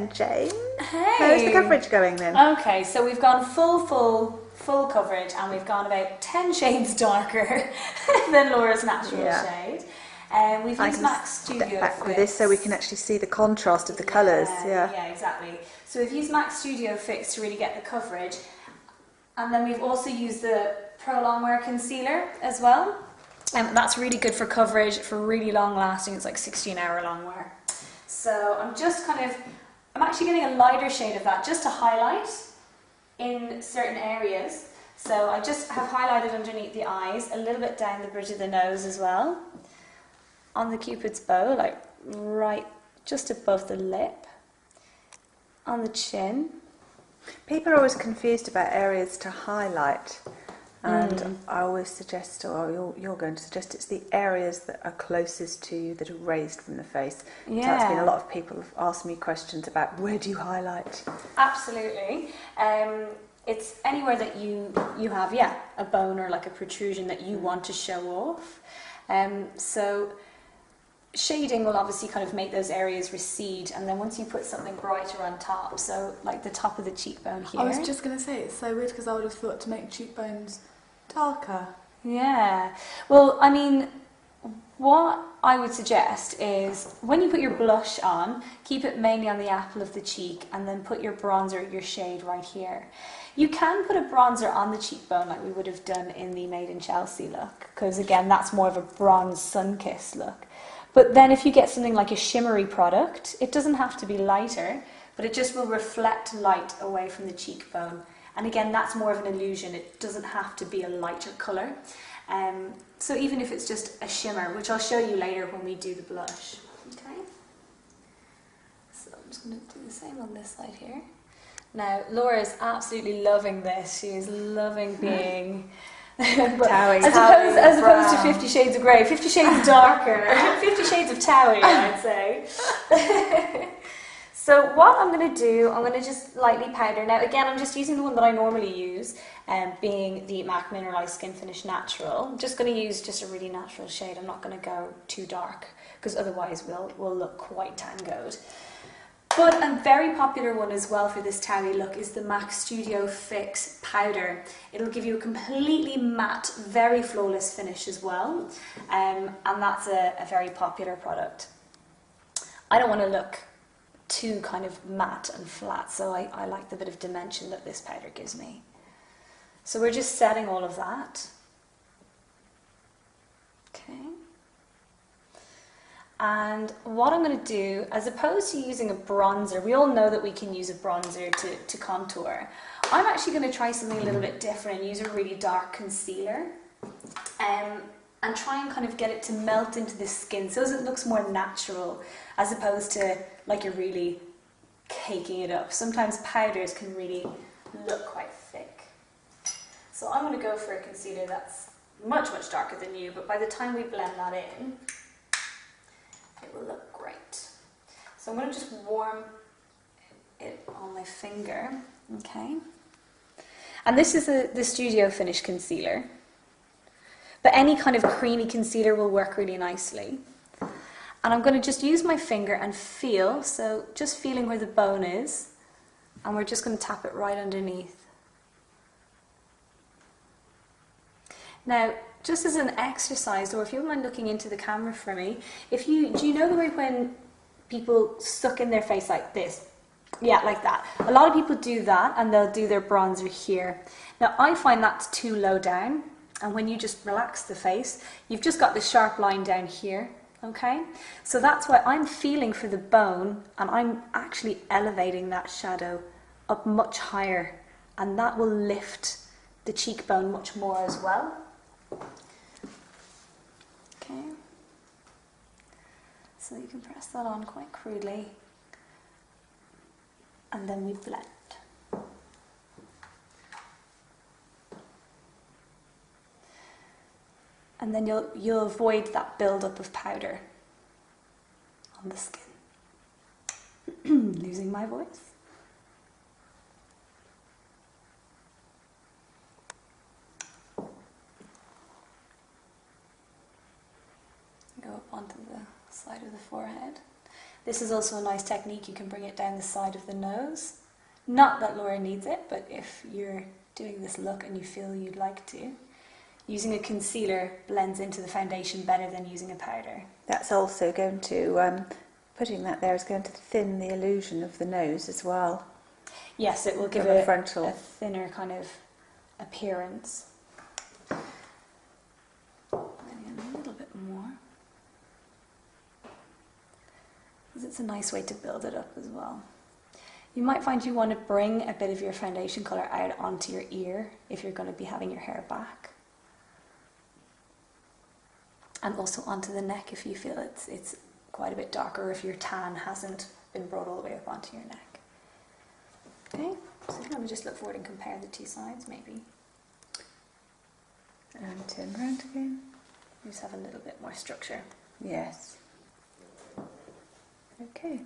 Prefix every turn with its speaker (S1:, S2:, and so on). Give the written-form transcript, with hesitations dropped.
S1: again, Jane.
S2: Hey.
S1: How's the coverage going then?
S2: Okay, so we've gone full coverage, and we've gone about 10 shades darker than Laura's natural shade. We've used Max Studio
S1: step back
S2: Fix.
S1: with this so we can actually see the contrast of the colours.
S2: Yeah, exactly. So we've used Max Studio Fix to really get the coverage, and then we've also used the Pro Longwear Concealer as well. And that's really good for coverage, for really long lasting. It's like 16-hour long wear. So I'm actually getting a lighter shade of that just to highlight in certain areas. So I just have highlighted underneath the eyes, a little bit down the bridge of the nose as well. On the Cupid's bow, like right just above the lip. On the chin.
S1: People are always confused about areas to highlight. And I always suggest, or you're going to suggest, it's the areas that are closest to you, that are raised from the face.
S2: Yeah.
S1: So that's been a lot of people have asked me questions about where do you highlight?
S2: Absolutely. It's anywhere that you have, a bone or like a protrusion that you want to show off. So shading will obviously kind of make those areas recede, and then once you put something brighter on top, so like the top of the cheekbone here.
S3: I was just going to say, it's so weird because I would have thought to make cheekbones darker.
S2: Yeah. Well, I mean, what I would suggest is when you put your blush on, keep it mainly on the apple of the cheek, and then put your bronzer, your shade right here. You can put a bronzer on the cheekbone like we would have done in the Made in Chelsea look, because again, that's more of a bronze sun-kissed look. But then if you get something like a shimmery product, it doesn't have to be lighter, but it just will reflect light away from the cheekbone. And again, that's more of an illusion. It doesn't have to be a lighter colour. So even if it's just a shimmer, which I'll show you later when we do the blush. Okay. So I'm just going to do the same on this side here. Now, Laura is absolutely loving this. She is loving being...
S1: Towie.
S2: As opposed to 50 Shades of Grey, 50 Shades darker, 50 Shades of T.O.W.I.E, I'd say. So what I'm going to do, I'm going to just lightly powder. Now again, I'm just using the one that I normally use, being the MAC Mineralized Skin Finish Natural. I'm just going to use just a really natural shade. I'm not going to go too dark, because otherwise we'll look quite tangoed. But a very popular one as well for this T.O.W.I.E look is the MAC Studio Fix Powder. It'll give you a completely matte, very flawless finish as well, and that's a very popular product. I don't want to look too kind of matte and flat, so I like the bit of dimension that this powder gives me. So we're just setting all of that. Okay. And what I'm going to do, as opposed to using a bronzer, we all know that we can use a bronzer to contour. I'm actually going to try something a little bit different and use a really dark concealer and try and kind of get it to melt into the skin so it looks more natural, as opposed to like you're really caking it up. Sometimes powders can really look quite thick. So I'm going to go for a concealer that's much darker than you, but by the time we blend that in, it will look great. So I'm going to just warm it on my finger, okay? And this is the Studio Finish concealer. But any kind of creamy concealer will work really nicely. And I'm going to just use my finger and feel, so just feeling where the bone is, and we're just going to tap it right underneath. Now, just as an exercise, or if you don't mind looking into the camera for me, do you know the way when people suck in their face like this? Yeah, like that. A lot of people do that, and they'll do their bronzer here. Now, I find that's too low down, and when you just relax the face, you've just got this sharp line down here, okay? So that's why I'm feeling for the bone, and I'm actually elevating that shadow up much higher, and that will lift the cheekbone much more as well. Okay, so you can press that on quite crudely, and then we blend. And then you'll avoid that build-up of powder on the skin. Losing my voice. Go up onto the side of the forehead. This is also a nice technique. You can bring it down the side of the nose. Not that Laura needs it, but if you're doing this look and you feel you'd like to, using a concealer blends into the foundation better than using a powder.
S1: That's also going to, putting that there is going to thin the illusion of the nose as well.
S2: Yes, it will give
S1: From a
S2: it
S1: frontal.
S2: a thinner kind of appearance. Maybe a little bit more. Because it's a nice way to build it up as well. You might find you want to bring a bit of your foundation colour out onto your ear if you're going to be having your hair back. And also onto the neck if you feel it's quite a bit darker, if your tan hasn't been brought all the way up onto your neck. Okay, so if you want to just look forward and compare the two sides maybe.
S1: And turn round again.
S2: Just have a little bit more structure.
S1: Yes. Okay.